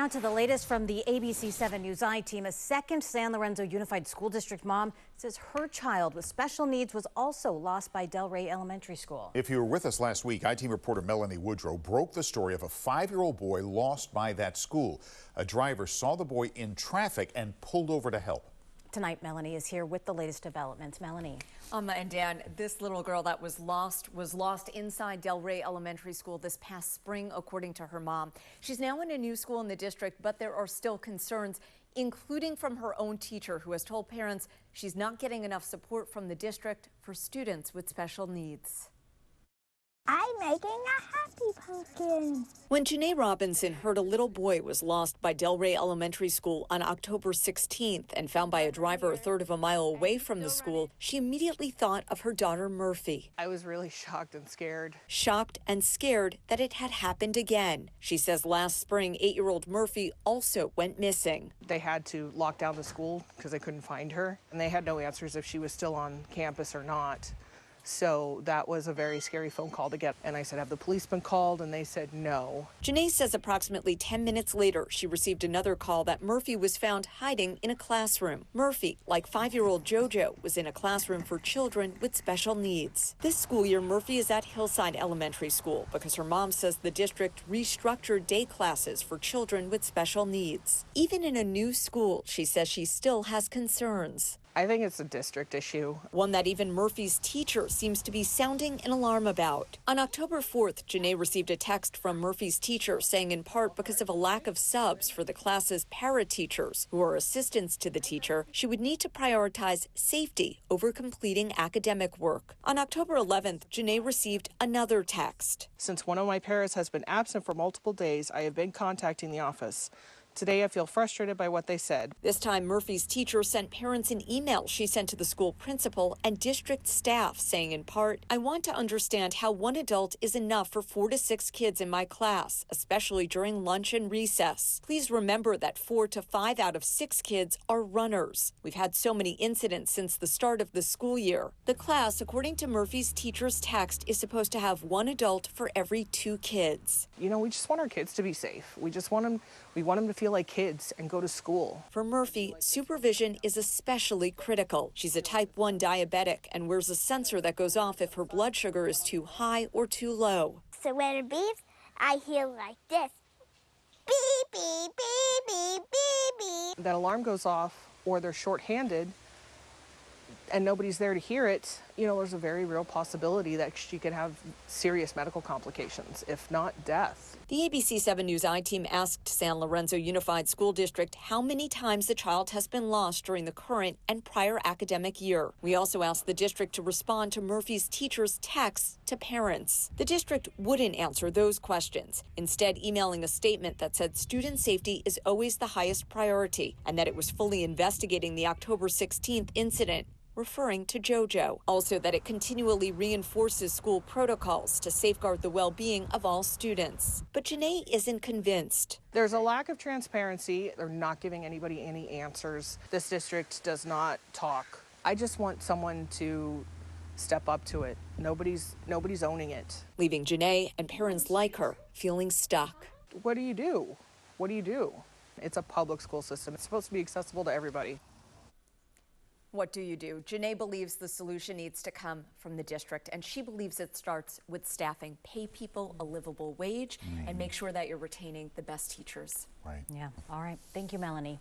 Now to the latest from the ABC 7 News I-Team. A second San Lorenzo Unified School District mom says her child with special needs was also lost by Delray Elementary School. If you were with us last week, I-Team reporter Melanie Woodrow broke the story of a 5-year-old boy lost by that school. A driver saw the boy in traffic and pulled over to help. Tonight, Melanie is here with the latest developments. Melanie. And Dan, this little girl that was lost inside Delray Elementary School this past spring, according to her mom. She's now in a new school in the district, but there are still concerns, including from her own teacher, who has told parents she's not getting enough support from the district for students with special needs. I'm making a happy pumpkin. When Janae Robinson heard a little boy was lost by Delray Elementary School on October 16th and found by a driver a third of a mile away from the school, she immediately thought of her daughter Murphy. I was really shocked and scared. Shocked and scared that it had happened again. She says last spring, 8-year-old Murphy also went missing. They had to lock down the school because they couldn't find her, and they had no answers if she was still on campus or not. So that was a very scary phone call to get. And I said, have the police been called? And they said no. Janae says approximately 10 minutes later, she received another call that Murphy was found hiding in a classroom. Murphy, like 5-year-old JoJo, was in a classroom for children with special needs. This school year, Murphy is at Hillside Elementary School because her mom says the district restructured day classes for children with special needs. Even in a new school, she says she still has concerns. I think it's a district issue. One that even Murphy's teacher seems to be sounding an alarm about. On October 4th, Janae received a text from Murphy's teacher saying in part because of a lack of subs for the class's para-teachers who are assistants to the teacher, she would need to prioritize safety over completing academic work. On October 11th, Janae received another text. Since one of my paras has been absent for multiple days, I have been contacting the office. Today, I feel frustrated by what they said. This time, Murphy's teacher sent parents an email she sent to the school principal and district staff saying in part, I want to understand how one adult is enough for 4 to 6 kids in my class, especially during lunch and recess. Please remember that 4 to 5 out of 6 kids are runners. We've had so many incidents since the start of the school year. The class, according to Murphy's teacher's text, is supposed to have 1 adult for every 2 kids. You know, we just want our kids to be safe. We want them to feel like kids and go to school. For Murphy, supervision is especially critical. She's a type 1 diabetic and wears a sensor that goes off if her blood sugar is too high or too low. So when it beeps, I hear like this. Beep, beep, beep, beep, beep, beep. That alarm goes off or they're shorthanded and nobody's there to hear it, you know, there's a very real possibility that she could have serious medical complications, if not death. The ABC 7 News I-Team asked San Lorenzo Unified School District how many times the child has been lost during the current and prior academic year. We also asked the district to respond to Murphy's teacher's texts to parents. The district wouldn't answer those questions, instead emailing a statement that said student safety is always the highest priority and that it was fully investigating the October 16th incident, referring to JoJo. Also that it continually reinforces school protocols to safeguard the well-being of all students. But Janae isn't convinced. There's a lack of transparency. They're not giving anybody any answers. This district does not talk. I just want someone to step up to it. Nobody's owning it. Leaving Janae and parents like her feeling stuck. What do you do? What do you do? It's a public school system. It's supposed to be accessible to everybody. What do you do? Janae believes the solution needs to come from the district, and she believes it starts with staffing. Pay people a livable wage and make sure that you're retaining the best teachers. Right. Yeah. All right. Thank you, Melanie.